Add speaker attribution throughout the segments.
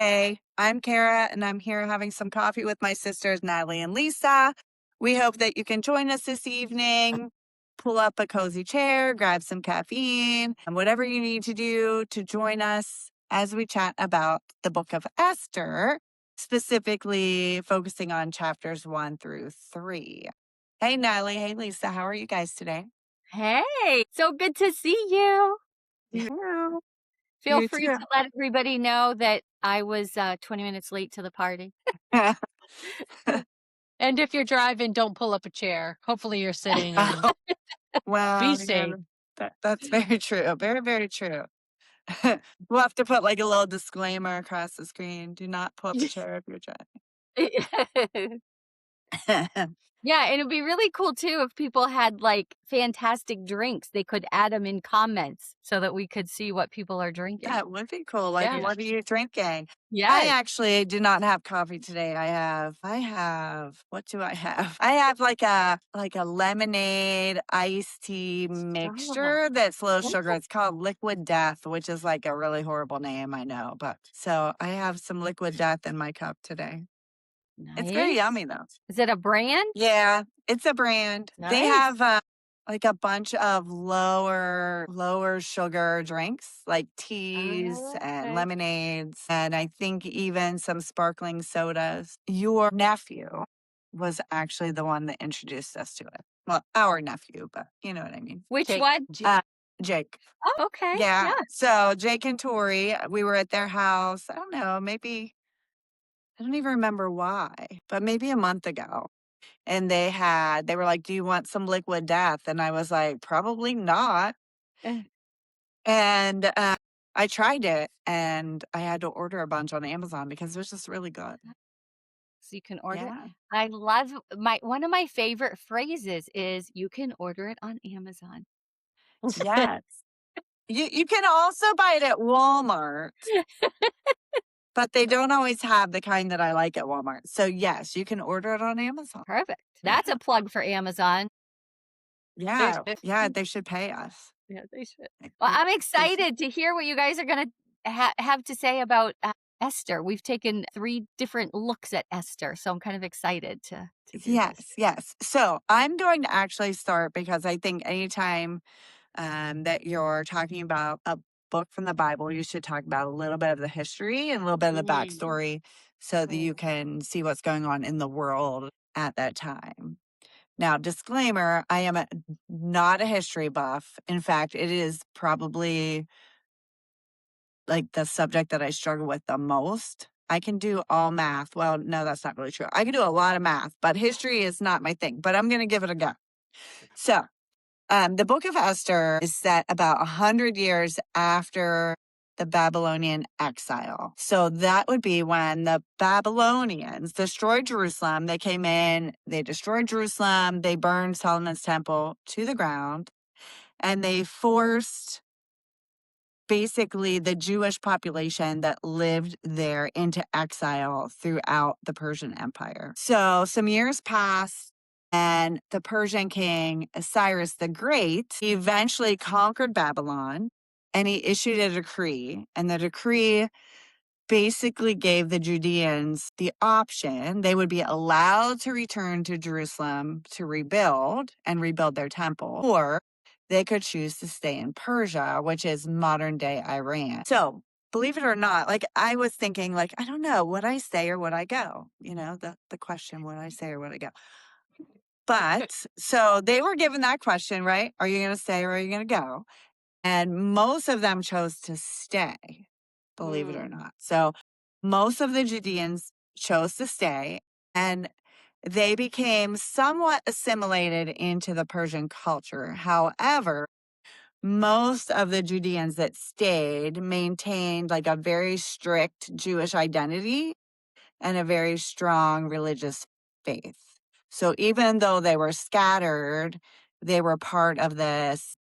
Speaker 1: Hey, I'm Kara, and I'm here having some coffee with my sisters, Natalie and Lisa. We hope that you can join us this evening. Pull up a cozy chair, grab some caffeine, and whatever you need to do to join us as we chat about the book of Esther, specifically focusing on chapters 1-3. Hey, Natalie. Hey, Lisa. How are you guys today?
Speaker 2: Hey, so good to see you.
Speaker 1: Yeah.
Speaker 2: Feel
Speaker 1: You
Speaker 2: free
Speaker 1: too.
Speaker 2: to let everybody know that I was 20 minutes late to the party.
Speaker 3: And if you're driving, don't pull up a chair. Hopefully you're sitting and
Speaker 1: Well,
Speaker 3: be
Speaker 1: yeah,
Speaker 3: safe.
Speaker 1: that's very true. Very, very true. We'll have to put like a little disclaimer across the screen. Do not pull up a chair if you're driving.
Speaker 2: Yeah, and it'd be really cool too if people had like fantastic drinks. They could add them in comments so that we could see what people are drinking.
Speaker 1: Yeah, it would be cool. Like,
Speaker 3: Yeah.
Speaker 1: what are you drinking? I
Speaker 2: Yes.
Speaker 1: actually do not have coffee today. What do I have? I have like a lemonade iced tea mixture that's low sugar. It's called Liquid Death, which is like a really horrible name, I know. But so I have some Liquid Death in my cup today. It's very
Speaker 2: Nice.
Speaker 1: yummy though.
Speaker 2: Is it a brand?
Speaker 1: Yeah, it's a brand. They
Speaker 2: Nice.
Speaker 1: have like a bunch of lower sugar drinks, like teas and
Speaker 2: Okay.
Speaker 1: lemonades, and I think even some sparkling sodas. Your nephew was actually the one that introduced us to it. Well, our nephew, but you know what I mean.
Speaker 2: Which
Speaker 3: Jake.
Speaker 2: one?
Speaker 1: Jake.
Speaker 2: Oh, okay.
Speaker 1: Yeah.
Speaker 2: Yeah.
Speaker 1: So Jake and Tori, we were at their house. I don't know, maybe I don't even remember why, but maybe a month ago. And they were like, "Do you want some Liquid Death?" And I was like, "Probably not."
Speaker 2: Eh.
Speaker 1: And I tried it and I had to order a bunch on Amazon because it was just really good.
Speaker 2: So you can order it.
Speaker 1: Yeah.
Speaker 2: I love one of my favorite phrases is you can order it on Amazon.
Speaker 1: Yes. You can also buy it at Walmart, but they don't always have the kind that I like at Walmart. So yes, you can order it on Amazon.
Speaker 2: Perfect. That's
Speaker 1: Yeah.
Speaker 2: a plug for Amazon.
Speaker 1: Yeah. Yeah, they should pay us.
Speaker 2: Yeah, they should.
Speaker 1: They-
Speaker 2: Well,
Speaker 1: they-
Speaker 2: I'm
Speaker 1: they should.
Speaker 2: excited to hear what you guys are going to have to say about Esther. We've taken 3 different looks at Esther, so I'm kind of excited to do this.
Speaker 1: Yes. So I'm going to actually start because I think anytime that you're talking about a book from the Bible, you should talk about a little bit of the history and a little bit of the backstory so that you can see what's going on in the world at that time. Now, disclaimer, I am not a history buff. In fact, it is probably like the subject that I struggle with the most. I can do all math. Well, no, that's not really true. I can do a lot of math, but history is not my thing, but I'm going to give it a go. So, the book of Esther is set about 100 years after the Babylonian exile. So that would be when the Babylonians destroyed Jerusalem. They came in, they destroyed Jerusalem, they burned Solomon's temple to the ground, and they forced basically the Jewish population that lived there into exile throughout the Persian Empire. So some years passed and the Persian king Cyrus the Great eventually conquered Babylon and he issued a decree. And the decree basically gave the Judeans the option. They would be allowed to return to Jerusalem to rebuild their temple, or they could choose to stay in Persia, which is modern day Iran. So believe it or not, like I was thinking, like, I don't know, would I stay or would I go? You know, the question, would I stay or would I go? But so they were given that question, right? Are you going to stay or are you going to go? And most of them chose to stay, believe it or not. So most of the Judeans chose to stay and they became somewhat assimilated into the Persian culture. However, most of the Judeans that stayed maintained like a very strict Jewish identity and a very strong religious faith. So even though they were scattered, they were part of this,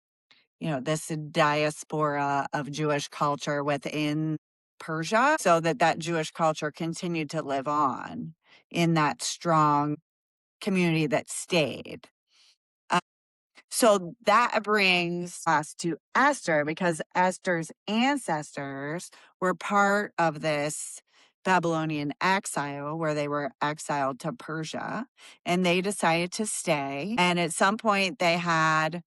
Speaker 1: this diaspora of Jewish culture within Persia, so that Jewish culture continued to live on in that strong community that stayed. So that brings us to Esther because Esther's ancestors were part of this Babylonian exile, where they were exiled to Persia, and they decided to stay. And at some point, they had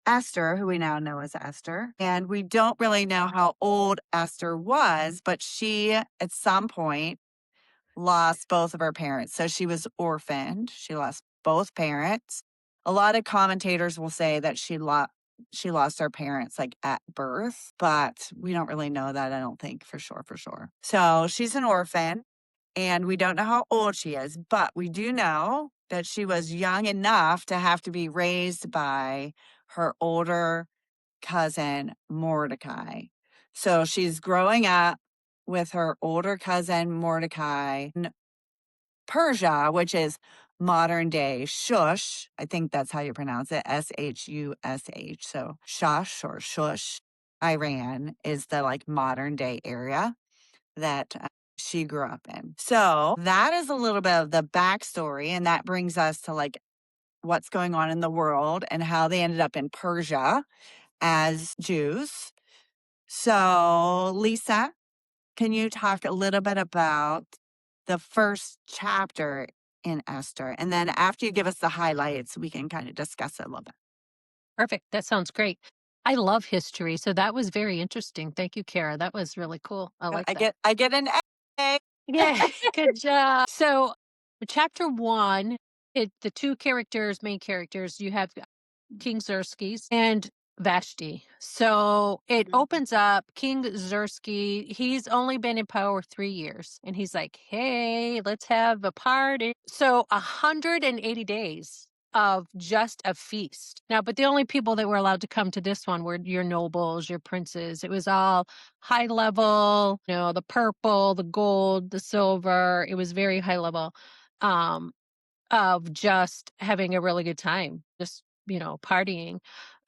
Speaker 1: Esther, who we now know as Esther. And we don't really know how old Esther was, but she, at some point, lost both of her parents. So she was orphaned. She lost both parents. A lot of commentators will say that she lost her parents like at birth, but we don't really know that, I don't think, for sure. So she's an orphan, and we don't know how old she is, but we do know that she was young enough to have to be raised by her older cousin Mordecai. So she's growing up with her older cousin Mordecai in Persia, which is modern day Shush. I think that's how you pronounce it, Shush. So Shush or Shush, Iran is the like modern day area that she grew up in. So that is a little bit of the backstory, and that brings us to like what's going on in the world and how they ended up in Persia as Jews. So, Lisa, can you talk a little bit about the first chapter in Esther? And then after you give us the highlights, we can kind of discuss it a little bit.
Speaker 3: Perfect. That sounds great. I love history, so that was very interesting. Thank you, Kara. That was really cool. I like that.
Speaker 1: I get an A.
Speaker 3: Yeah, good job. So, chapter 1, the two main characters, you have King Xerxes and Vashti. So it opens up King Xerxes. He's only been in power 3 years, and he's like, "Hey, let's have a party." So 180 days of just a feast. Now, but the only people that were allowed to come to this one were your nobles, your princes. It was all high level, the purple, the gold, the silver. It was very high level. Of just having a really good time, just, partying.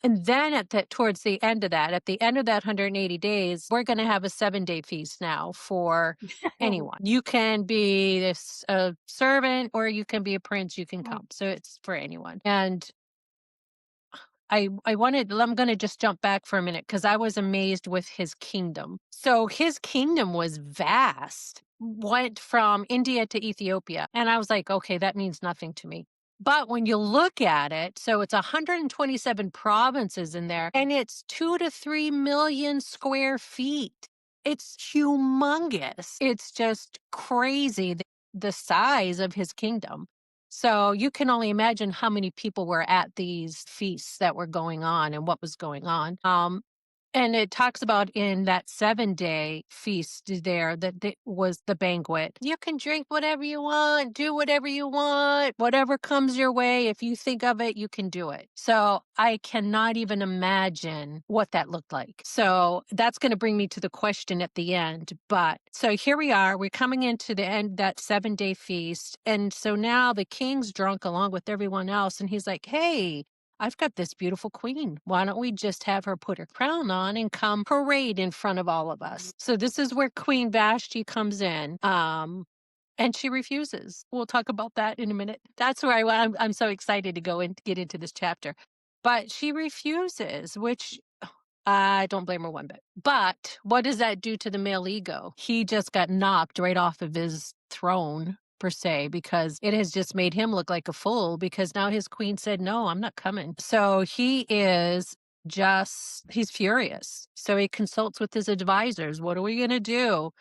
Speaker 3: And then towards the end of that, at the end of that 180 days, we're going to have a 7-day feast now for anyone. You can be a servant or you can be a prince, you can come. So it's for anyone. And I'm going to just jump back for a minute because I was amazed with his kingdom. So his kingdom was vast, went from India to Ethiopia. And I was like, okay, that means nothing to me. But when you look at it, so it's 127 provinces in there, and it's 2 to 3 million square feet. It's humongous. It's just crazy, the size of his kingdom. So you can only imagine how many people were at these feasts that were going on and what was going on. And it talks about in that 7-day feast there that was the banquet. You can drink whatever you want, do whatever you want, whatever comes your way. If you think of it, you can do it. So I cannot even imagine what that looked like. So that's going to bring me to the question at the end. But so here we are. We're coming into the end, that 7-day feast. And so now the king's drunk along with everyone else. And he's like, hey, I've got this beautiful queen. Why don't we just have her put her crown on and come parade in front of all of us? So this is where Queen Vashti comes in. And she refuses. We'll talk about that in a minute. That's where I'm so excited to go and get into this chapter. But she refuses, which I don't blame her one bit. But what does that do to the male ego? He just got knocked right off of his throne, per se, because it has just made him look like a fool because now his queen said, no, I'm not coming. So he's furious. So he consults with his advisors. What are we going to do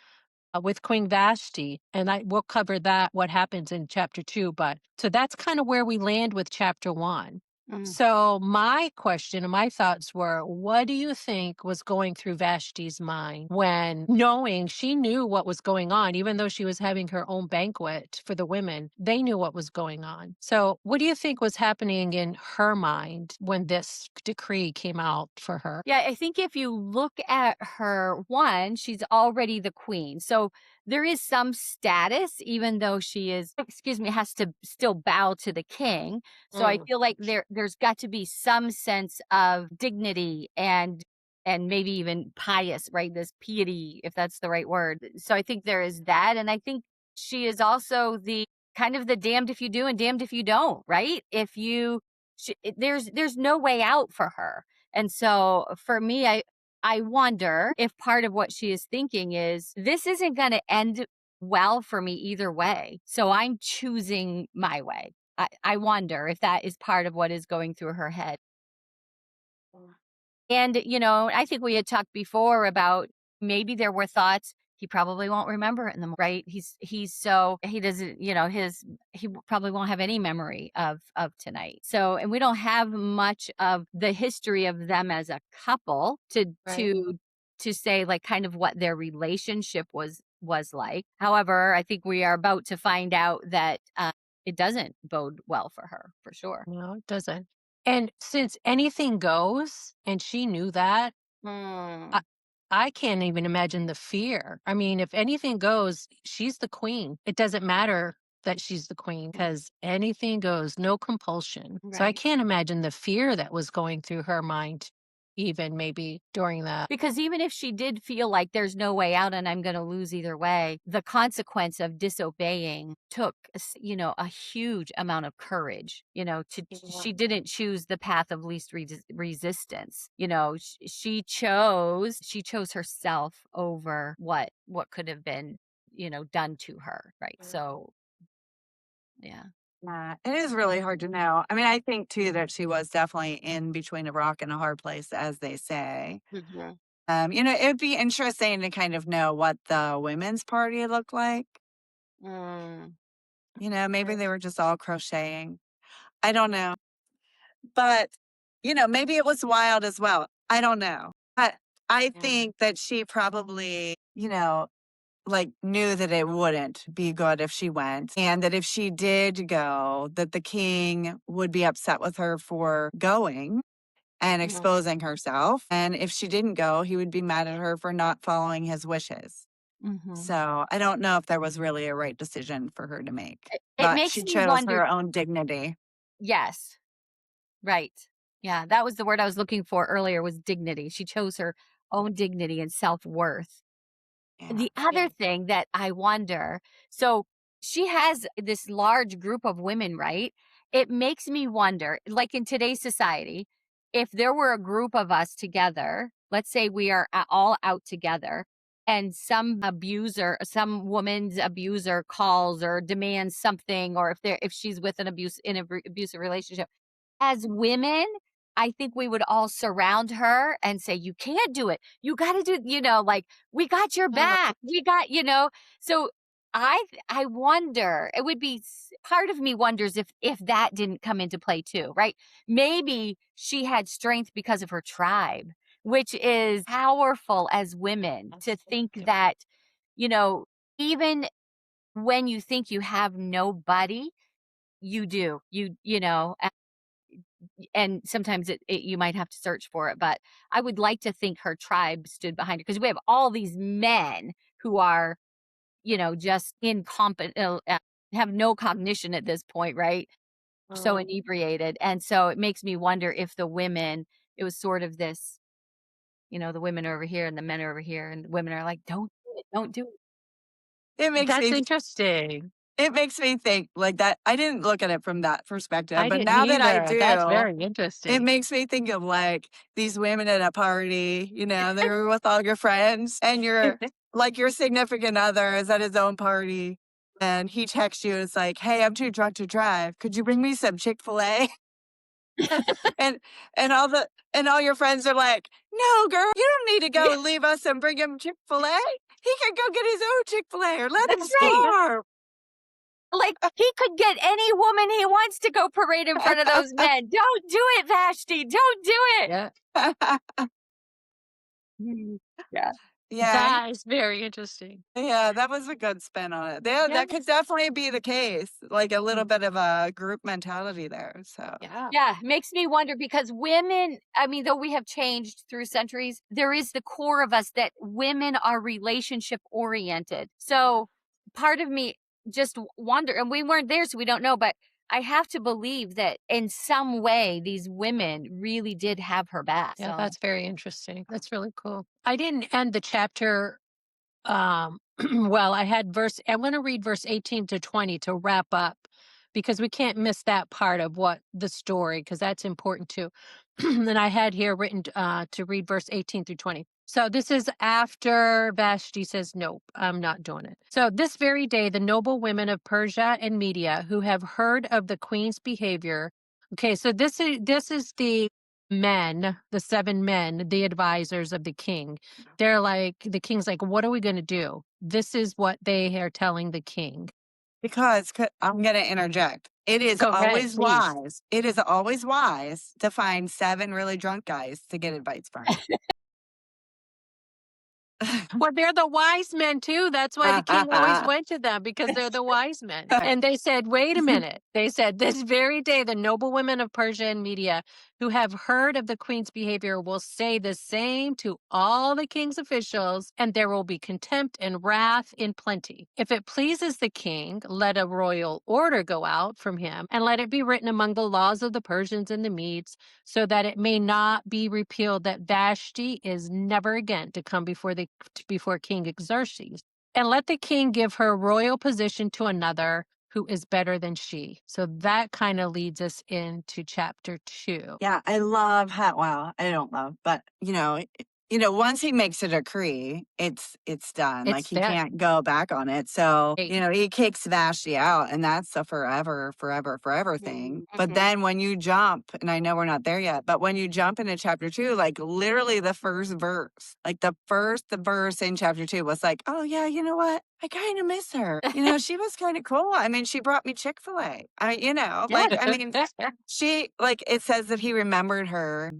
Speaker 3: with Queen Vashti? And we'll cover that, what happens in chapter 2. But so that's kind of where we land with chapter 1. So my question and my thoughts were, what do you think was going through Vashti's mind when knowing she knew what was going on, even though she was having her own banquet for the women, they knew what was going on. So what do you think was happening in her mind when this decree came out for her?
Speaker 2: Yeah, I think if you look at her, she's already the queen. So there is some status, even though she has to still bow to the king. So I feel like there's got to be some sense of dignity and maybe even pious, right? This piety, if that's the right word. So I think there is that. And I think she is also the kind of the damned if you do and damned if you don't, right? There's no way out for her. And so for me, I wonder if part of what she is thinking is, this isn't going to end well for me either way. So I'm choosing my way. I wonder if that is part of what is going through her head. And, I think we had talked before about maybe there were thoughts he probably won't remember it in the right. He's so he doesn't, probably won't have any memory of tonight. So, and we don't have much of the history of them as a couple to say like kind of what their relationship was like. However, I think we are about to find out that it doesn't bode well for her, for sure.
Speaker 3: No, it doesn't. And since anything goes, and she knew that, I can't even imagine the fear. I mean, if anything goes, she's the queen. It doesn't matter that she's the queen because anything goes, no compulsion. So I
Speaker 2: Right.
Speaker 3: can't imagine the fear that was going through her mind, even maybe during that.
Speaker 2: Because even if she did feel like there's no way out and I'm going to lose either way, the consequence of disobeying took, a huge amount of courage, she didn't choose the path of least resistance. She chose herself over what could have been, done to her. Right. So, yeah.
Speaker 1: Yeah, it is really hard to know. I mean, I think too that she was definitely in between a rock and a hard place, as they say. It would be interesting to kind of know what the women's party looked like. Maybe they were just all crocheting. I don't know. But, maybe it was wild as well. I don't know. But I think that she probably, like knew that it wouldn't be good if she went, and that if she did go, that the king would be upset with her for going and exposing herself. And if she didn't go, he would be mad at her for not following his wishes. So I don't know if there was really a right decision for her to make,
Speaker 2: It
Speaker 1: but
Speaker 2: makes
Speaker 1: she
Speaker 2: me
Speaker 1: chose
Speaker 2: wonder.
Speaker 1: her own dignity.
Speaker 2: Yes. Right. Yeah, that was the word I was looking for earlier, was dignity. She chose her own dignity and self-worth.
Speaker 1: Yeah.
Speaker 2: The other thing that I wonder, so she has this large group of women, right? It makes me wonder, like in today's society, if there were a group of us together, let's say we are all out together, and some woman's abuser calls or demands something, or if she's with an abusive relationship, as women, I think we would all surround her and say, "You can't do it. You gotta do," like, "We got your back. We got," So I wonder, it would be part of me wonders if that didn't come into play too, right? Maybe she had strength because of her tribe, which is powerful as women to think that, you know, even when you think you have nobody, you do. And sometimes you might have to search for it, but I would like to think her tribe stood behind her, because we have all these men who are, just incompetent, have no cognition at this point, right? So inebriated. And so it makes me wonder if it was sort of this, the women are over here and the men are over here, and the women are like, don't do it, don't do it.
Speaker 1: It makes
Speaker 3: That's
Speaker 1: me
Speaker 3: interesting.
Speaker 1: It makes me think like that. I didn't look at it from that perspective,
Speaker 3: I
Speaker 1: but
Speaker 3: didn't
Speaker 1: now that I
Speaker 3: either. That's
Speaker 1: do,
Speaker 3: very
Speaker 1: it
Speaker 3: interesting.
Speaker 1: makes me think of like these women at a party, they're with all your friends, and your significant other is at his own party, and he texts you, it's like, "Hey, I'm too drunk to drive. Could you bring me some Chick-fil-A?" And and all your friends are like, "No, girl, you don't need to go and leave us and bring him Chick-fil-A. He can go get his own Chick-fil-A, or let him
Speaker 2: That's right.
Speaker 1: starve."
Speaker 2: Like, he could get any woman he wants to go parade in front of those men. Don't do it, Vashti. Don't do it.
Speaker 3: Yeah.
Speaker 2: Yeah.
Speaker 1: Yeah,
Speaker 3: That is very interesting.
Speaker 1: yeah, that was a good spin on it. Yeah, that could definitely be the case, like a little bit of a group mentality there, so.
Speaker 2: Yeah, makes me wonder, because women, I mean, though we have changed through centuries, there is the core of us that women are relationship oriented. So part of me just wonder, and we weren't there, so we don't know, but I have to believe that in some way these women really did have her back.
Speaker 3: Yeah,
Speaker 2: So.
Speaker 3: that's very interesting. That's really cool. I didn't end the chapter. Well, I want to read verse 18 to 20 to wrap up, because we can't miss that part of what the story, because that's important too. and I had here written to read verse 18 through 20. So this is after Vashti says, nope, I'm not doing it. So this very day, the noble women of Persia and Media who have heard of the queen's behavior. Okay, so this is the men, the 7 men, the advisors of the king. They're like, the king's like, what are we going to do? This is what they are telling the king.
Speaker 1: Because I'm going to interject. It is
Speaker 3: Go ahead,
Speaker 1: always
Speaker 3: please.
Speaker 1: wise. It is always wise to find 7 really drunk guys to get advice from.
Speaker 3: Well, they're the wise men too. That's why the king always went to them, because they're the wise men. And they said, wait a minute. They said, this very day, the noble women of Persia and Media who have heard of the queen's behavior will say the same to all the king's officials, and there will be contempt and wrath in plenty. If it pleases the king, let a royal order go out from him, and let it be written among the laws of the Persians and the Medes, so that it may not be repealed that Vashti is never again to come before King Xerxes. And let the king give her royal position to another who is better than she. So that kind of leads us into chapter 2.
Speaker 1: Yeah, I love how, well, I don't love, but once he makes a decree, it's done. Like
Speaker 3: It's
Speaker 1: he
Speaker 3: that.
Speaker 1: can't go back on it. So,
Speaker 3: Right.
Speaker 1: he kicks Vashti out, and that's a forever thing. But then when you jump, and I know we're not there yet, but when you jump into chapter 2, like literally the first verse, like the verse in chapter 2 was like, oh yeah, you know what? I kind of miss her. She was kind of cool. I mean, she brought me Chick-fil-A. She, like, it says that he remembered her,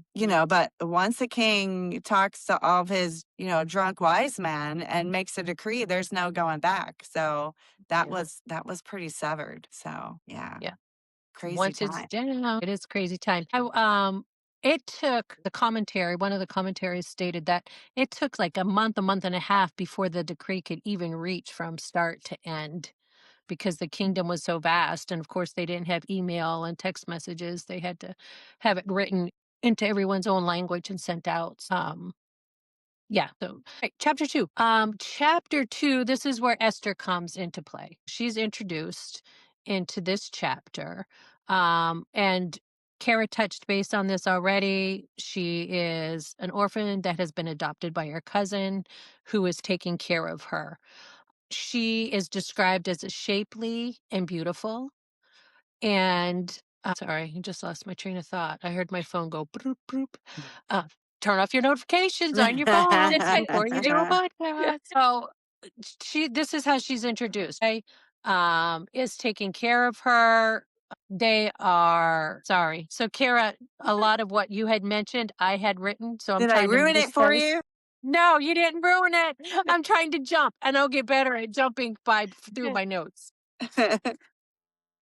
Speaker 1: but once the king talks to all of his, drunk wise men and makes a decree, there's no going back. So that was pretty severed. So yeah. Crazy
Speaker 3: Once
Speaker 1: time.
Speaker 3: it's down, it is crazy time. It took one of the commentaries stated that it took like a month and a half before the decree could even reach from start to end, because the kingdom was so vast. And of course, they didn't have email and text messages. They had to have it written into everyone's own language and sent out. Yeah. So right, chapter 2. Chapter 2, this is where Esther comes into play. She's introduced into this chapter. And Kara touched base on this already. She is an orphan that has been adopted by her cousin, who is taking care of her. She is described as a shapely and beautiful. And sorry, I just lost my train of thought. I heard my phone go broop, broop. Turn off your notifications on your phone before you do a podcast. So this is how she's introduced. Is taking care of her. They are sorry. So Kara, a lot of what you had mentioned, I had written. So I'm
Speaker 1: Did I
Speaker 3: trying to
Speaker 1: ruin it for you?
Speaker 3: No, you didn't ruin it. I'm trying to jump, and I'll get better at jumping through my notes.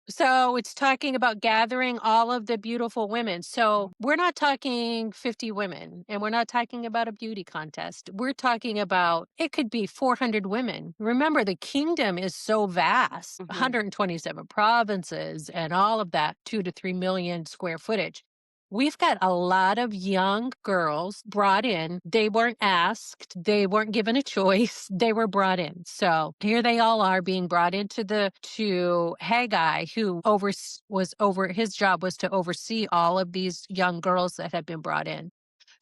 Speaker 3: So it's talking about gathering all of the beautiful women. So we're not talking 50 women, and we're not talking about a beauty contest. We're talking about, it could be 400 women. Remember, the kingdom is so vast, 127 provinces and all of that, 2 to 3 million square footage. We've got a lot of young girls brought in. They weren't asked. They weren't given a choice. They were brought in. So here they all are being brought to Haggai, who his job was to oversee all of these young girls that had been brought in.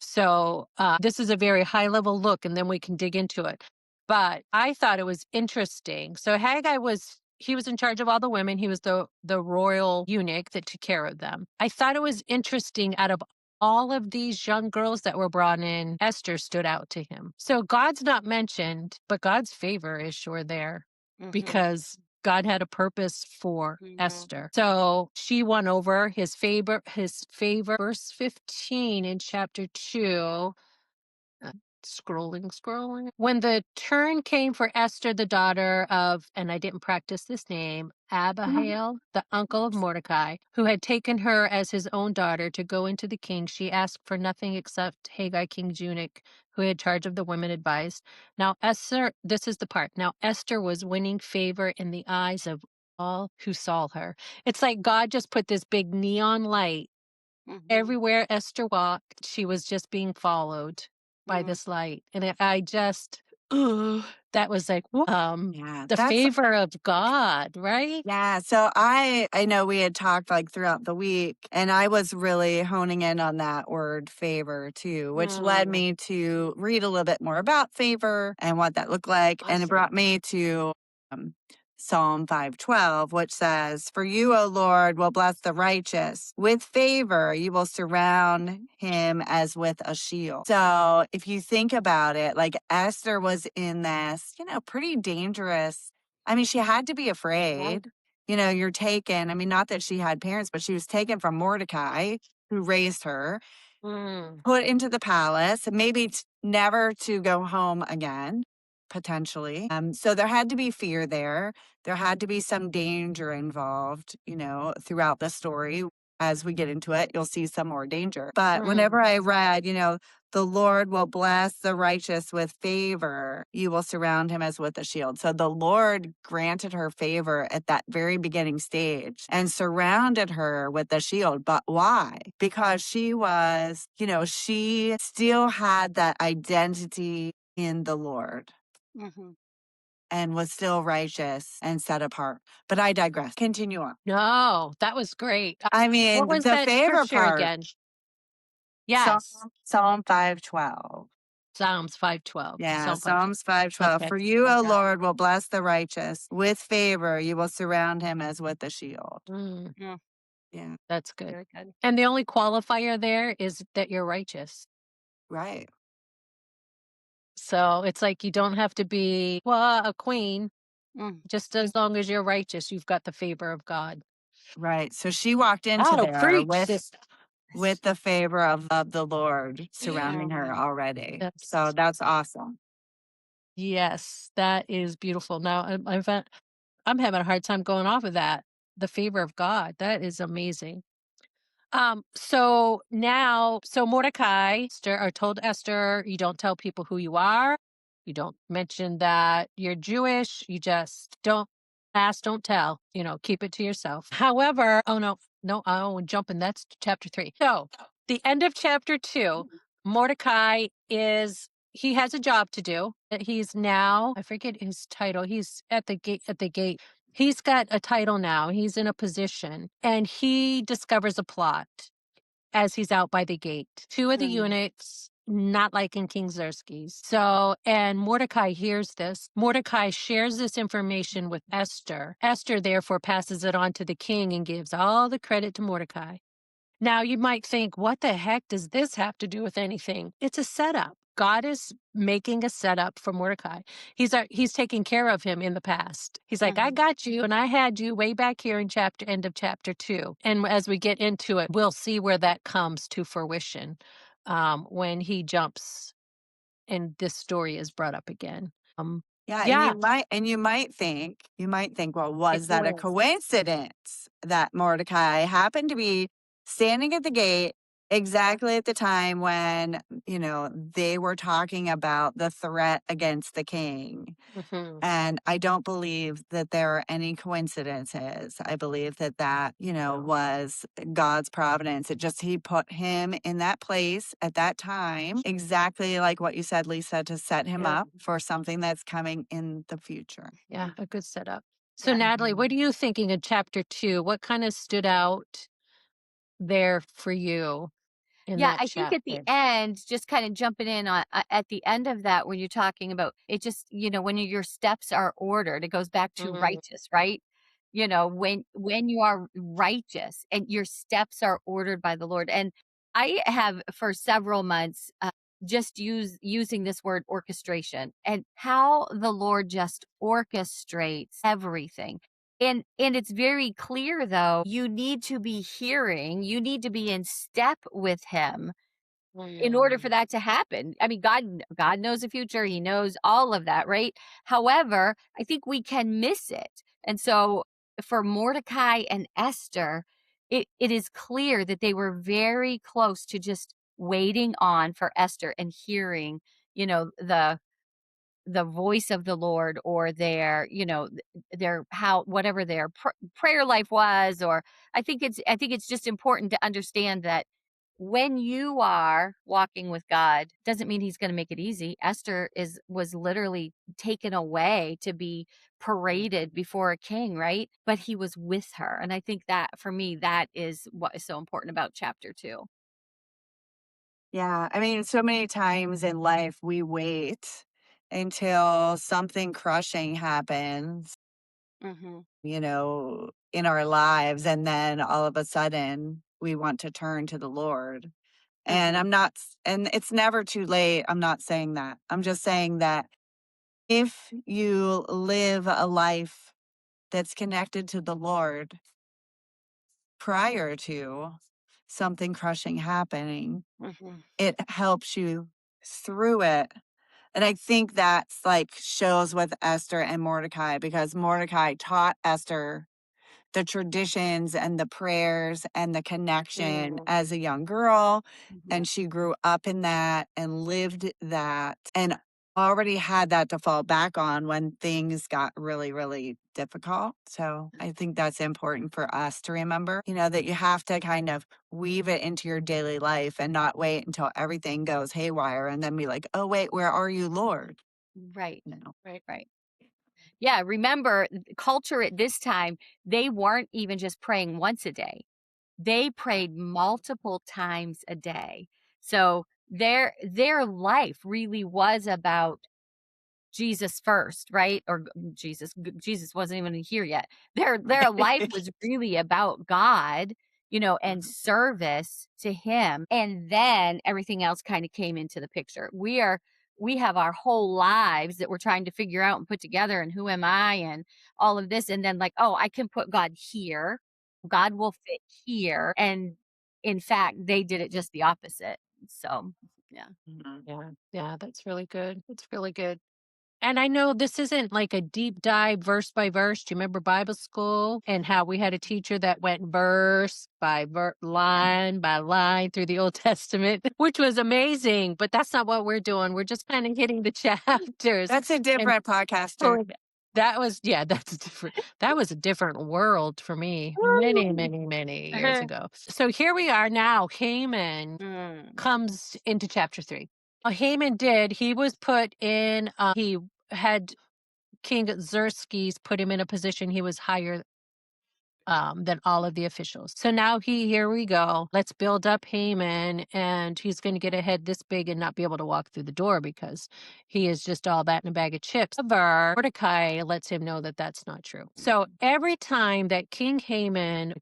Speaker 3: So this is a very high level look, and then we can dig into it. But I thought it was interesting. So Haggai was in charge of all the women. He was the royal eunuch that took care of them. I thought it was interesting, out of all of these young girls that were brought in, Esther stood out to him. So God's not mentioned, but God's favor is sure there, because God had a purpose for Esther. So she won over his favor. Verse 15 in chapter 2. Scrolling. When the turn came for Esther, the daughter of, and I didn't practice this name, Abihail, the uncle of Mordecai, who had taken her as his own daughter to go into the king, she asked for nothing except Haggai, king's eunuch, who had charge of the women, advised. Now Esther, this is the part. Now Esther was winning favor in the eyes of all who saw her. It's like God just put this big neon light everywhere Esther walked. She was just being followed by this light. And That was like,
Speaker 1: Yeah,
Speaker 3: the
Speaker 1: that's
Speaker 3: favor of God, right?
Speaker 1: yeah. So I know we had talked like throughout the week, and I was really honing in on that word favor too, which led me to read a little bit more about favor and what that looked like, and it
Speaker 3: Awesome.
Speaker 1: brought me to um, Psalm 5:12, which says, "For you, O Lord, will bless the righteous. With favor, you will surround him as with a shield." So if you think about it, like Esther was in this, pretty dangerous. I mean, she had to be afraid. You're taken. I mean, not that she had parents, but she was taken from Mordecai, who raised her, put into the palace, and maybe never to go home again, potentially. So there had to be fear there. There had to be some danger involved, throughout the story. As we get into it, you'll see some more danger. But whenever I read, the Lord will bless the righteous with favor. You will surround him as with a shield. So the Lord granted her favor at that very beginning stage and surrounded her with a shield. But why? Because she was, she still had that identity in the Lord and was still righteous and set apart. But I digress. Continue on.
Speaker 3: No, that was great.
Speaker 1: I
Speaker 3: What
Speaker 1: mean,
Speaker 3: was
Speaker 1: the
Speaker 3: that
Speaker 1: favor
Speaker 3: scripture
Speaker 1: part,
Speaker 3: again?
Speaker 1: Psalm,
Speaker 3: Yes.
Speaker 1: Psalm 5:12.
Speaker 3: Psalms 5:12.
Speaker 1: Yeah,
Speaker 3: Psalm 5:12.
Speaker 1: Psalms 5:12.
Speaker 3: Okay.
Speaker 1: For you, O Lord, will bless the righteous. With favor, you will surround him as with a shield.
Speaker 3: Mm,
Speaker 1: Yeah,
Speaker 3: that's good.
Speaker 2: Very good.
Speaker 3: And the only qualifier there is that you're righteous.
Speaker 1: right.
Speaker 3: So it's like you don't have to be, well, a queen. Just as long as you're righteous, you've got the favor of God.
Speaker 1: Right. So she walked into
Speaker 3: Oh,
Speaker 1: there
Speaker 3: preach,
Speaker 1: with
Speaker 3: sister.
Speaker 1: the favor of the Lord surrounding her already. So
Speaker 3: Yes.
Speaker 1: that's awesome.
Speaker 3: Yes, that is beautiful. Now, I'm having a hard time going off of that. The favor of God. That is amazing. So now, so Mordecai told Esther, you don't tell people who you are. You don't mention that you're Jewish. You just don't ask, don't tell, keep it to yourself. However, no, jumping. That's chapter 3. So the end of chapter 2, Mordecai he has a job to do. He's now, I forget his title. He's at the gate. He's got a title now. He's in a position and he discovers a plot as he's out by the gate. 2 of the eunuchs not liking King Xerxes. So, and Mordecai hears this. Mordecai shares this information with Esther. Esther therefore passes it on to the king and gives all the credit to Mordecai. Now, you might think, what the heck does this have to do with anything? It's a setup. God is making a setup for Mordecai. He's taking care of him in the past. He's like, I got you, and I had you way back here in end of chapter 2. And as we get into it, we'll see where that comes to fruition when he jumps and this story is brought up again.
Speaker 1: Yeah, and
Speaker 3: Yeah,
Speaker 1: you might think, well, was that a coincidence that Mordecai happened to be standing at the gate exactly at the time when, they were talking about the threat against the king? And I don't believe that there are any coincidences. I believe that, was God's providence. He put him in that place at that time, exactly like what you said, Lisa, to set him
Speaker 3: Yeah.
Speaker 1: up for something that's coming in the future.
Speaker 3: Yeah, a good setup. So,
Speaker 2: Yeah.
Speaker 3: Natalie, what are you thinking of chapter 2? What kind of stood out there for you in
Speaker 2: Yeah,
Speaker 3: that
Speaker 2: I think at the
Speaker 3: chapter?
Speaker 2: end, just kind of jumping in on at the end of that, when you're talking about it, just when your steps are ordered, it goes back to righteous, right? When you are righteous and your steps are ordered by the Lord. And I have for several months just using this word orchestration and how the Lord just orchestrates everything. And it's very clear though, you need to be hearing, you need to be in step with him in order for that to happen. I mean, God knows the future. He knows all of that, right? However, I think we can miss it. And so for Mordecai and Esther, it is clear that they were very close to just waiting on for Esther and hearing, the voice of the Lord or their how whatever their prayer life was. Or I think it's just important to understand that when you are walking with God, doesn't mean he's going to make it easy. Esther was literally taken away to be paraded before a king, right? But he was with her. And I think that for me, that is what is so important about chapter 2.
Speaker 1: Yeah, I mean, so many times in life we wait until something crushing happens, in our lives, and then all of a sudden we want to turn to the Lord. And and it's never too late. I'm not saying that. I'm just saying that if you live a life that's connected to the Lord prior to something crushing happening, it helps you through it. And I think that's like shows with Esther and Mordecai, because Mordecai taught Esther the traditions and the prayers and the connection as a young girl. And she grew up in that and lived that and already had that to fall back on when things got really, really difficult. So I think that's important for us to remember, that you have to kind of weave it into your daily life and not wait until everything goes haywire and then be like, oh, wait, where are you, Lord?
Speaker 2: Right.
Speaker 1: No.
Speaker 2: Right. Yeah, remember culture at this time, they weren't even just praying once a day. They prayed multiple times a day. So their life really was about Jesus first, right? Or Jesus wasn't even here yet. Their life was really about God, and service to him. And then everything else kind of came into the picture. We have our whole lives that we're trying to figure out and put together, and who am I and all of this, and then like, oh, I can put God here. God will fit here. And in fact, they did it just the opposite. So, yeah.
Speaker 3: Yeah, that's really good. It's really good. And I know this isn't like a deep dive verse by verse. Do you remember Bible school and how we had a teacher that went verse by line by line through the Old Testament, which was amazing. But that's not what we're doing. We're just kind of hitting the chapters.
Speaker 1: That's a
Speaker 3: And
Speaker 1: different podcaster.
Speaker 3: pulling- that's different. That was a different world for me many, many, many years ago. So here we are now. Haman comes into chapter 3. Haman he was put in, he had King Xerxes put him in a position he was higher than all of the officials. So now here we go. Let's build up Haman, and he's going to get a head this big and not be able to walk through the door because he is just all that in a bag of chips. However, Mordecai lets him know that that's not true. So every time that Haman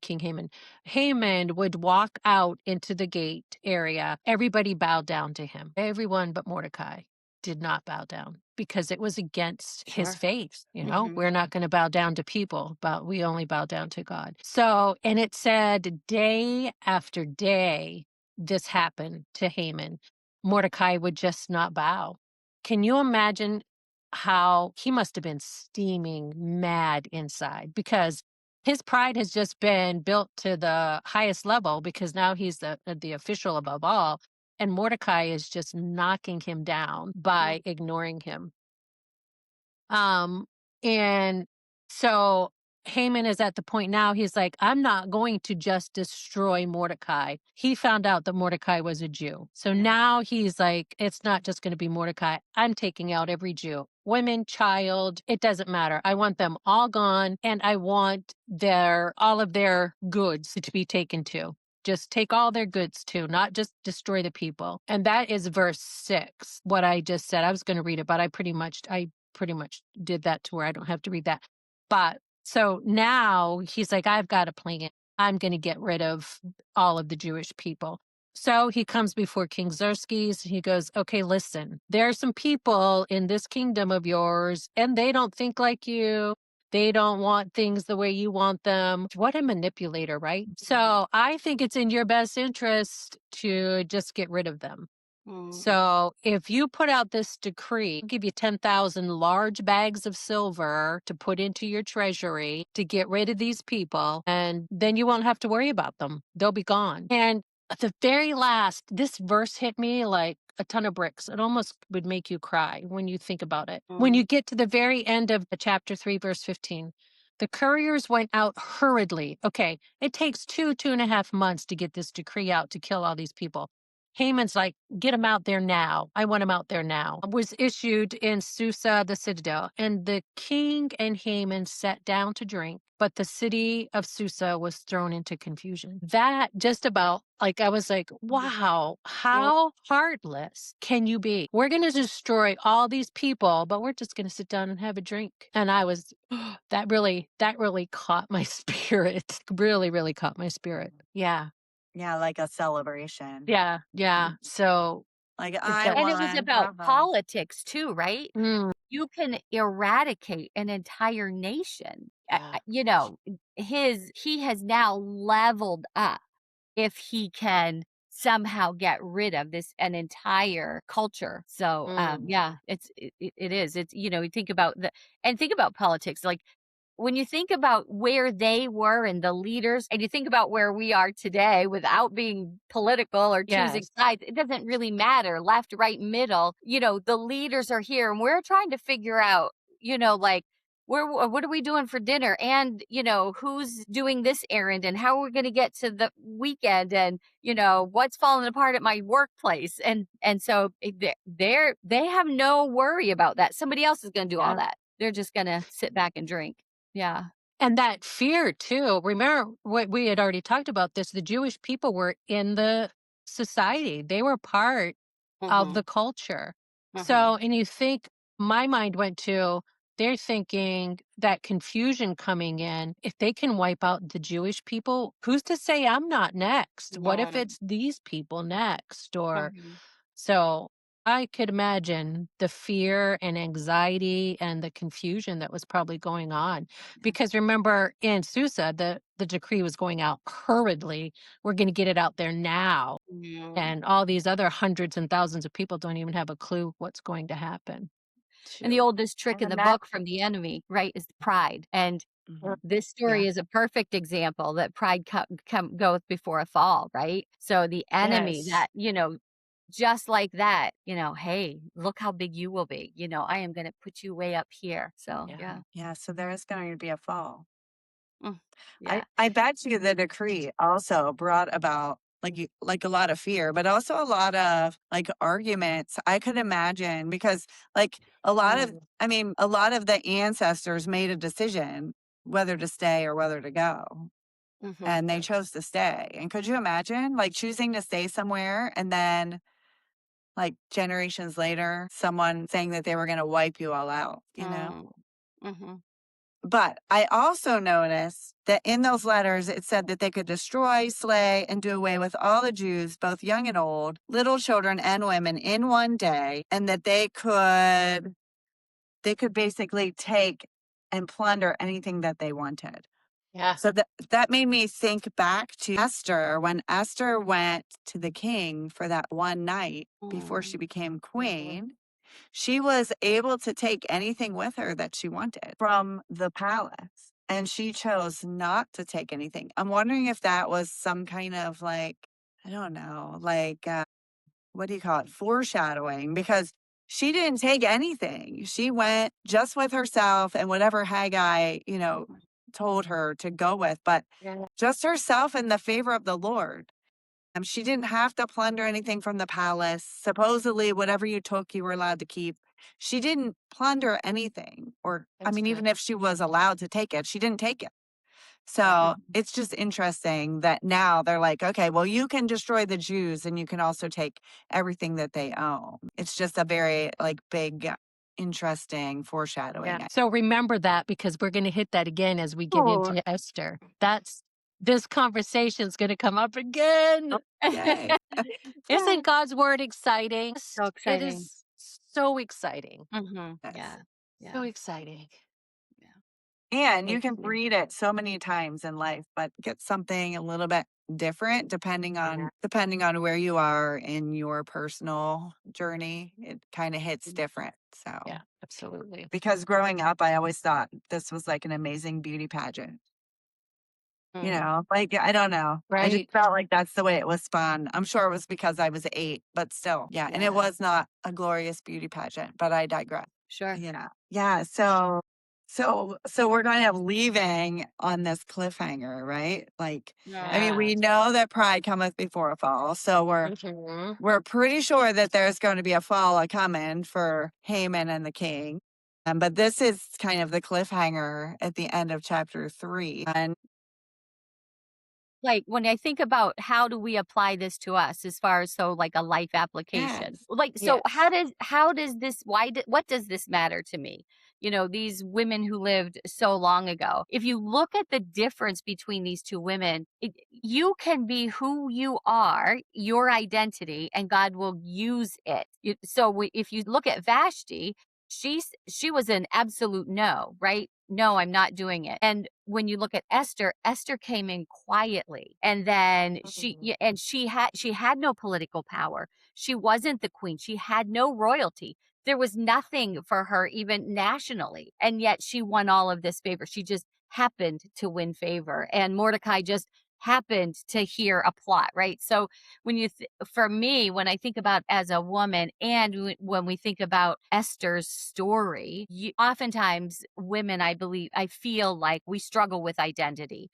Speaker 3: would walk out into the gate area, everybody bowed down to him. Everyone but Mordecai did not bow down because it was against his faith. We're not going to bow down to people, but we only bow down to God. So, and it said day after day, this happened to Haman. Mordecai would just not bow. Can you imagine how he must have been steaming mad inside, because his pride has just been built to the highest level because now he's the official above all. And Mordecai is just knocking him down by ignoring him. And so Haman is at the point now, he's like, I'm not going to just destroy Mordecai. He found out that Mordecai was a Jew. So now he's like, it's not just going to be Mordecai. I'm taking out every Jew, women, child, it doesn't matter. I want them all gone, and I want all of their goods to be taken too. Just take all their goods too, not just destroy the people. And that is verse 6. What I just said, I was going to read it, but I pretty much did that to where I don't have to read that. But so now he's like, I've got a plan. I'm going to get rid of all of the Jewish people. So he comes before King Xerxes. He goes, okay, listen, there are some people in this kingdom of yours, and they don't think like you. They don't want things the way you want them. What a manipulator, right? So I think it's in your best interest to just get rid of them. So if you put out this decree, I'll give you 10,000 large bags of silver to put into your treasury to get rid of these people, and then you won't have to worry about them. They'll be gone. And at the very last, this verse hit me like a ton of bricks. It almost would make you cry when you think about it. When you get to the very end of the chapter 3, verse 15, The couriers went out hurriedly. Okay, it takes 2.5 months to get this decree out to kill all these people. Haman's like, get him out there now. I want him out there now. It was issued in Susa, the citadel, and the king and Haman sat down to drink, but the city of Susa was thrown into confusion. That just about, like, I was like, wow, how heartless can you be? We're going to destroy all these people, but we're just going to sit down and have a drink. And I was, that really caught my spirit. Really, really caught my spirit. Yeah.
Speaker 1: Yeah, like a celebration.
Speaker 3: Yeah, yeah. So
Speaker 1: Like,
Speaker 3: it's
Speaker 1: I
Speaker 3: like,
Speaker 2: And it was
Speaker 1: won.
Speaker 2: about
Speaker 1: Bravo.
Speaker 2: politics too, right?
Speaker 3: mm,
Speaker 2: You can eradicate an entire nation.
Speaker 3: yeah,
Speaker 2: You know, he has now leveled up if he can somehow get rid of an entire culture. So, yeah, it is. It's, you know, you think about think about politics, like when you think about where they were and the leaders, and you think about where we are today without being political or choosing
Speaker 3: yes,
Speaker 2: sides, it doesn't really matter, left, right, middle. You know, the leaders are here and we're trying to figure out, you know, like, what are we doing for dinner? And, you know, who's doing this errand and how are we going to get to the weekend? And, you know, what's falling apart at my workplace? And so they have no worry about that. Somebody else is going to do all
Speaker 3: yeah.
Speaker 2: that. They're just going to sit back and drink. Yeah.
Speaker 3: And that fear too. Remember what we had already talked about this. The Jewish people were in the society. They were part of the culture. So, and you think my mind went to, they're thinking that confusion coming in, if they can wipe out the Jewish people, who's to say I'm not next? What if it's these people next? Or so I could imagine the fear and anxiety and the confusion that was probably going on. Because remember in Susa, the decree was going out hurriedly. We're going to get it out there now. And all these other hundreds and thousands of people don't even have a clue what's going to happen.
Speaker 2: And the oldest trick
Speaker 1: And
Speaker 2: in
Speaker 1: the
Speaker 2: the book from the enemy, right, is pride. And this story is a perfect example that pride goeth before a fall, right? So the enemy
Speaker 3: Yes.
Speaker 2: that, you know, just like that, you know, hey, look how big you will be. You know, I am going to put you way up here. So, yeah.
Speaker 1: Yeah, so there is going to be a fall.
Speaker 2: Mm, yeah.
Speaker 1: I bet you the decree also brought about like a lot of fear, but also a lot of like arguments. I could imagine because like a lot of a lot of the ancestors made a decision whether to stay or whether to go. And they chose to stay. And could you imagine like choosing to stay somewhere and then like generations later someone saying that they were going to wipe you all out, you know? But I also noticed that in those letters, it said that they could destroy, slay, and do away with all the Jews, both young and old, little children and women in one day, and that they could basically take and plunder anything that they wanted.
Speaker 3: Yeah.
Speaker 1: So that made me think back to Esther when Esther went to the king for that one night before she became queen. She was able to take anything with her that she wanted from the palace, and she chose not to take anything. I'm wondering if that was some kind of like, I don't know, like, what do you call it? Foreshadowing, because she didn't take anything. She went just with herself and whatever Haggai, told her to go with, but
Speaker 3: Yeah.
Speaker 1: just herself in the favor of the Lord. She didn't have to plunder anything from the palace. Supposedly, whatever you took, you were allowed to keep. She didn't plunder anything. Or,
Speaker 3: That's
Speaker 1: even
Speaker 3: good.
Speaker 1: if she was allowed to take it, she didn't take it. So it's just interesting that now they're like, okay, well, you can destroy the Jews and you can also take everything that they own. It's just a very like big, interesting foreshadowing.
Speaker 3: Yeah. So remember that because we're going to hit that again as we get into Esther. This conversation is going to come up again.
Speaker 1: Yay.
Speaker 3: Isn't God's word exciting?
Speaker 2: So
Speaker 3: It
Speaker 2: exciting.
Speaker 3: is so exciting.
Speaker 2: Yeah.
Speaker 3: So exciting.
Speaker 1: And you can read it so many times in life, but get something a little bit different depending on where you are in your personal journey. It kind of hits different. So
Speaker 3: Yeah, absolutely.
Speaker 1: because growing up, I always thought this was like an amazing beauty pageant. Like I don't know. I just
Speaker 3: Right.
Speaker 1: felt like that's the way it was spun. I'm sure it was because I was 8, but still, yeah. And it was not a glorious beauty pageant. But I digress.
Speaker 2: Sure.
Speaker 1: Yeah. So So we're kind of leaving on this cliffhanger, right? Like, I mean,
Speaker 2: Yeah.
Speaker 1: we know that pride cometh before a fall, so we're pretty sure that there's going to be a fall a coming for Haman and the king. But this is kind of the cliffhanger at the end of chapter 3. And
Speaker 2: Like, when I think about how do we apply this to us as far as like a life application?
Speaker 1: yes,
Speaker 2: Like, so
Speaker 1: yes,
Speaker 2: how does this what does this matter to me? These women who lived so long ago. If you look at the difference between these two women, you can be who you are, your identity, and God will use it. If you look at Vashti, she was an absolute no, right? No, I'm not doing it. And when you look at Esther, Esther came in quietly, and then she had no political power. She wasn't the queen. She had no royalty. There was nothing for her even nationally, and yet she won all of this favor. She just happened to win favor, and Mordecai just happened to hear a plot, right? So for me, when I think about as a woman, and when we think about Esther's story, oftentimes women, I feel like we struggle with identity.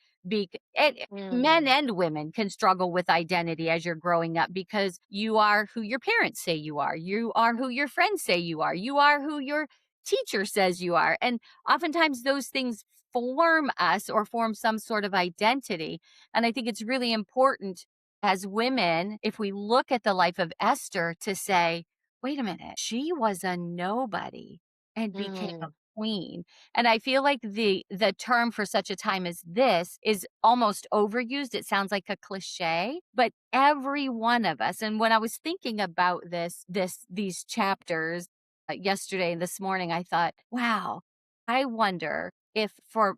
Speaker 2: Men and women can struggle with identity as you're growing up, because you are who your parents say you are who your friends say you are who your teacher says you are. And oftentimes those things form us or form some sort of identity. And I think it's really important as women, if we look at the life of Esther, to say, wait a minute, she was a nobody and became a queen. And I feel like the term for such a time as this is almost overused. It sounds like a cliche, but every one of us, and when I was thinking about these chapters yesterday and this morning, I thought, wow, I wonder if for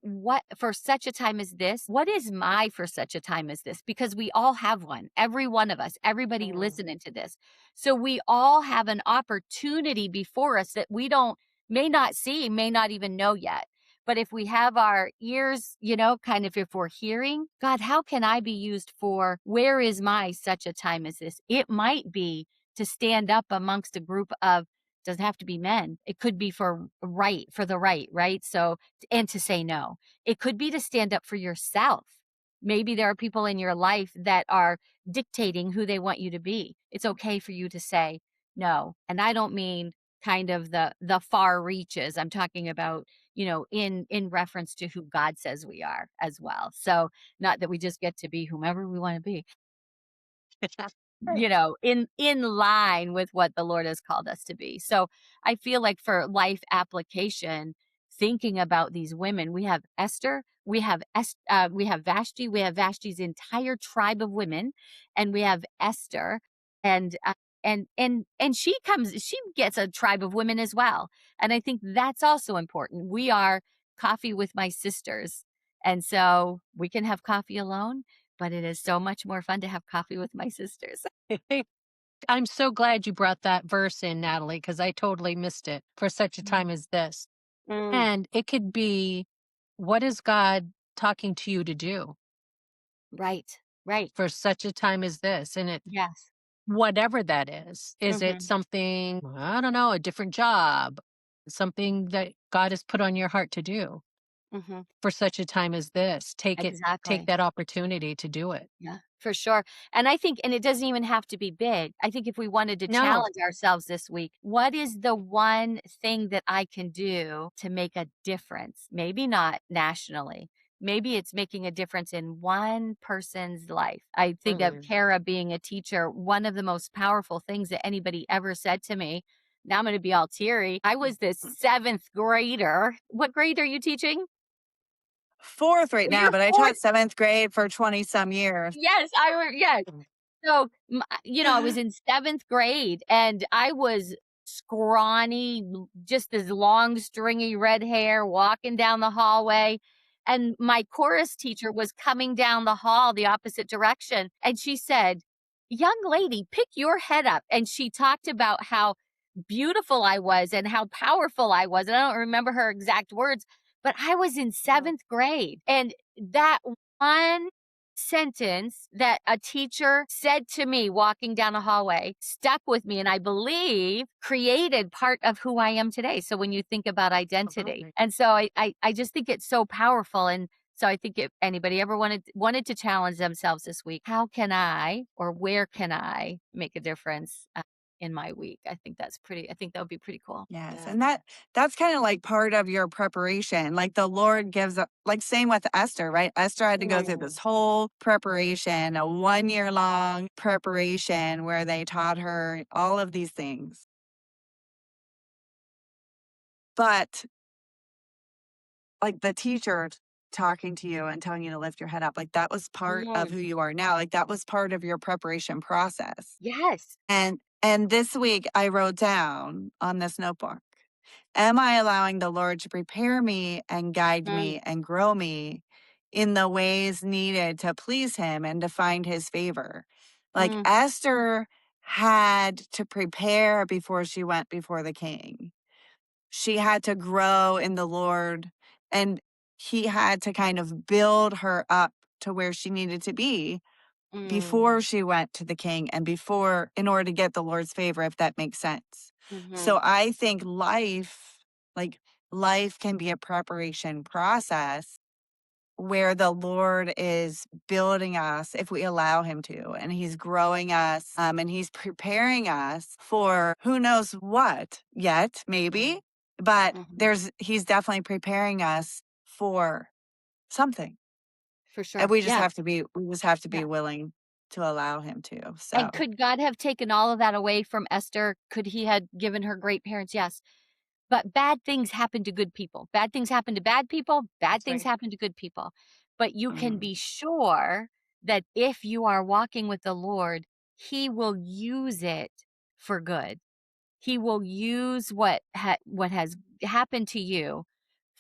Speaker 2: such a time as this, what is my for such a time as this? Because we all have one, every one of us, everybody listening to this. So we all have an opportunity before us that we may not see, may not even know yet. But if we have our ears, kind of if we're hearing, God, how can I be used for where is my such a time as this? It might be to stand up amongst a group of, doesn't have to be men. It could be for the right? So, and to say no. It could be to stand up for yourself. Maybe there are people in your life that are dictating who they want you to be. It's okay for you to say no. And I don't mean kind of the far reaches. I'm talking about, in reference to who God says we are as well. So, not that we just get to be whomever we want to be, in line with what the Lord has called us to be. So I feel like for life application, thinking about these women, we have Esther, we have Vashti, we have Vashti's entire tribe of women, and we have Esther, and she gets a tribe of women as well. And I think that's also important. We are coffee with my sisters. And so we can have coffee alone, but it is so much more fun to have coffee with my sisters.
Speaker 3: I'm so glad you brought that verse in, Natalie, because I totally missed it. For such a time as this. And it could be, what is God talking to you to do
Speaker 2: Right, right.
Speaker 3: for such a time as this? And
Speaker 2: Yes.
Speaker 3: whatever that is it
Speaker 2: Mhm,
Speaker 3: something, I don't know, a different job, something that God has put on your heart to do
Speaker 2: mhm.
Speaker 3: for such a time as this? Take
Speaker 2: Exactly.
Speaker 3: that opportunity to do it.
Speaker 2: Yeah, for sure. And I think, and it doesn't even have to be big. I think if we wanted to
Speaker 3: No.
Speaker 2: challenge ourselves this week, what is the one thing that I can do to make a difference? Maybe not nationally. Maybe it's making a difference in one person's life. I think of Kara being a teacher. One of the most powerful things that anybody ever said to me. Now I'm going to be all teary. I was this seventh grader. What grade are you teaching?
Speaker 1: fourth right now,
Speaker 2: You're
Speaker 1: but I
Speaker 2: fourth.
Speaker 1: taught seventh grade for 20 some years.
Speaker 2: Yes. So, I was in 7th grade, and I was scrawny, just this long, stringy red hair, walking down the hallway, and my chorus teacher was coming down the hall the opposite direction, and she said, "Young lady, pick your head up," and she talked about how beautiful I was and how powerful I was, and I don't remember her exact words, but I was in 7th grade, and that one sentence that a teacher said to me walking down a hallway stuck with me, and I believe created part of who I am today. So when you think about identity, and so I just think it's so powerful. And so I think if anybody ever wanted to challenge themselves this week, how can I or where can I make a difference in my week? I think that would be pretty cool.
Speaker 1: Yes.
Speaker 3: Yeah.
Speaker 1: And that's kind of like part of your preparation. Like the Lord gives up, like same with Esther, right? Esther had to go through this whole preparation, a 1 year long preparation where they taught her all of these things. But like the teacher talking to you and telling you to lift your head up, like that was part of who you are now. Like that was part of your preparation process.
Speaker 2: Yes.
Speaker 1: And this week I wrote down on this notebook, am I allowing the Lord to prepare me and guide me and grow me in the ways needed to please him and to find his favor? Like Esther had to prepare before she went before the king. She had to grow in the Lord, and he had to kind of build her up to where she needed to be before she went to the king and before, in order to get the Lord's favor, if that makes sense. So I think life can be a preparation process where the Lord is building us if we allow him to, and he's growing us, and he's preparing us for who knows what yet, maybe, but he's definitely preparing us for something.
Speaker 2: For
Speaker 1: And
Speaker 2: sure.
Speaker 1: we just
Speaker 2: Yeah.
Speaker 1: have to be willing to allow him to. So
Speaker 2: And could God have taken all of that away from Esther? Could he have given her great parents? Yes. But bad things happen to good people. Bad things happen to bad people. Bad things happen to good people. But you can be sure that if you are walking with the Lord, he will use it for good. He will use what has happened to you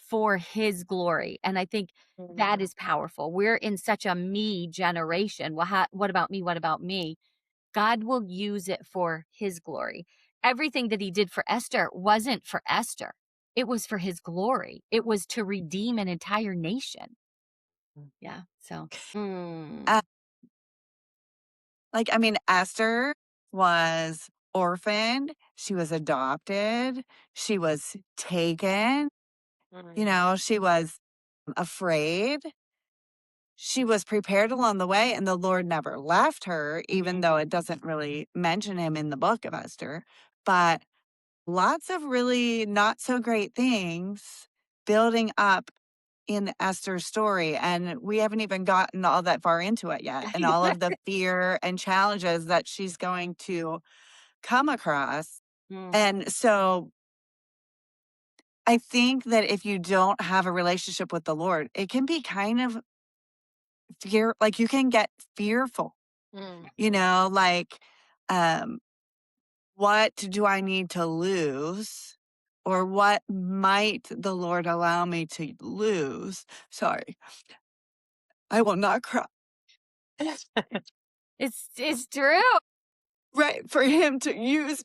Speaker 2: for his glory. And I think that is powerful. We're in such a me generation. Well, what about me? What about me? God will use it for his glory. Everything that he did for Esther wasn't for Esther. It was for his glory. It was to redeem an entire nation. Yeah. So,
Speaker 1: uh, Esther was orphaned, she was adopted, she was taken, she was afraid. She was prepared along the way, and the Lord never left her, even though it doesn't really mention him in the book of Esther. But lots of really not so great things building up in Esther's story. And we haven't even gotten all that far into it yet, and all of the fear and challenges that she's going to come across. And so I think that if you don't have a relationship with the Lord, it can be kind of like you can get fearful, like, what do I need to lose? Or what might the Lord allow me to lose? Sorry, I will not cry.
Speaker 2: it's true.
Speaker 1: Right, for him to use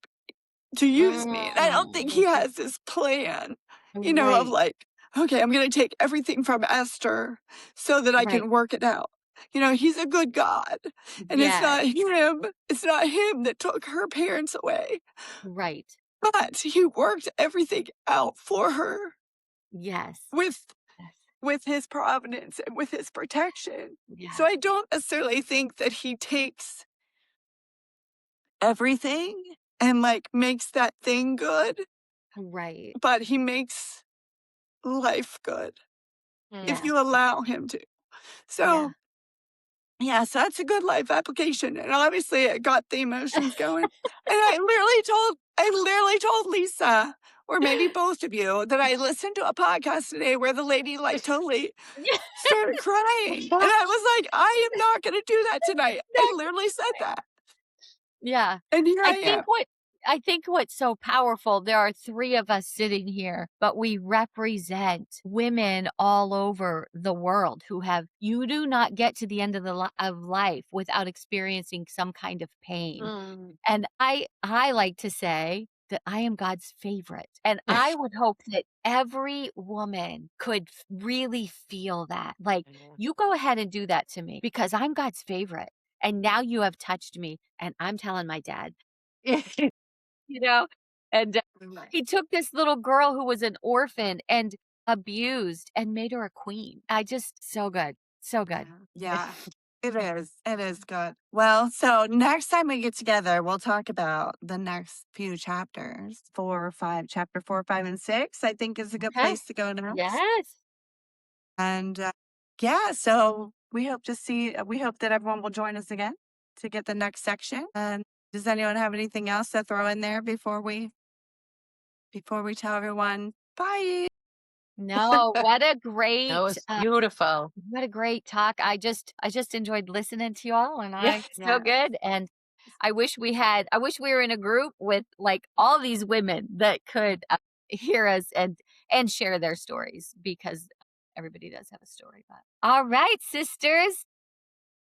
Speaker 1: me. And I don't think he has this plan, of like, okay, I'm going to take everything from Esther so that I can work it out. He's a good God, and
Speaker 2: Yes.
Speaker 1: it's not him that took her parents away,
Speaker 2: Right.
Speaker 1: but he worked everything out for her
Speaker 2: Yes.
Speaker 1: with his providence and with his protection.
Speaker 2: Yeah.
Speaker 1: So I don't necessarily think that he takes everything and like makes that thing good,
Speaker 2: Right.
Speaker 1: but he makes life good if
Speaker 2: Yeah.
Speaker 1: you allow him to. So so that's a good life application. And obviously it got the emotions going. And I literally told Lisa, or maybe both of you, that I listened to a podcast today where the lady like totally started crying. And I was like, I am not going to do that tonight. I literally said that.
Speaker 2: Yeah.
Speaker 1: And here I am.
Speaker 2: I think what's so powerful, there are 3 of us sitting here, but we represent women all over the world you do not get to the end of of life without experiencing some kind of pain. And I like to say, that I am God's favorite. And I would hope that every woman could really feel that. Like, you go ahead and do that to me because I'm God's favorite. And now you have touched me, and I'm telling my dad, you know? And he took this little girl who was an orphan and abused and made her a queen. So good. So good.
Speaker 1: Yeah. It is. It is good. Well, so next time we get together, we'll talk about the next few chapters. 4 or 5, chapter 4, 5, and 6, I think is a good
Speaker 2: Okay.
Speaker 1: place to go next.
Speaker 2: Yes.
Speaker 1: And yeah, so we hope that everyone will join us again to get the next section. And does anyone have anything else to throw in there before we tell everyone bye?
Speaker 2: No, what a
Speaker 3: That
Speaker 2: great,
Speaker 3: was beautiful.
Speaker 2: what a great talk. I just enjoyed listening to y'all, and
Speaker 3: Yeah.
Speaker 2: so good. And I wish we were in a group with like all these women that could hear us and share their stories, because everybody does have a story. But all right, sisters,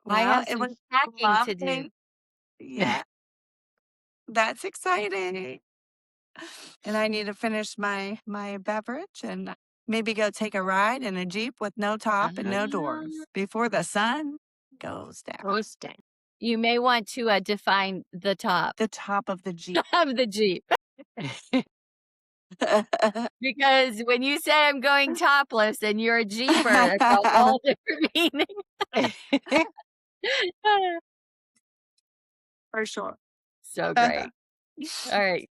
Speaker 2: I
Speaker 1: Well,
Speaker 2: have
Speaker 1: it
Speaker 2: some
Speaker 1: was
Speaker 2: packing to do.
Speaker 1: lovely. Yeah, that's exciting. And I need to finish my beverage and maybe go take a ride in a Jeep with no top and no doors before the sun goes down.
Speaker 3: Goes down.
Speaker 2: You may want to define the top
Speaker 1: The top of the Jeep.
Speaker 2: of the Jeep. Because when you say I'm going topless and you're a Jeeper, it's a whole different meaning.
Speaker 1: For sure.
Speaker 2: So great. All right.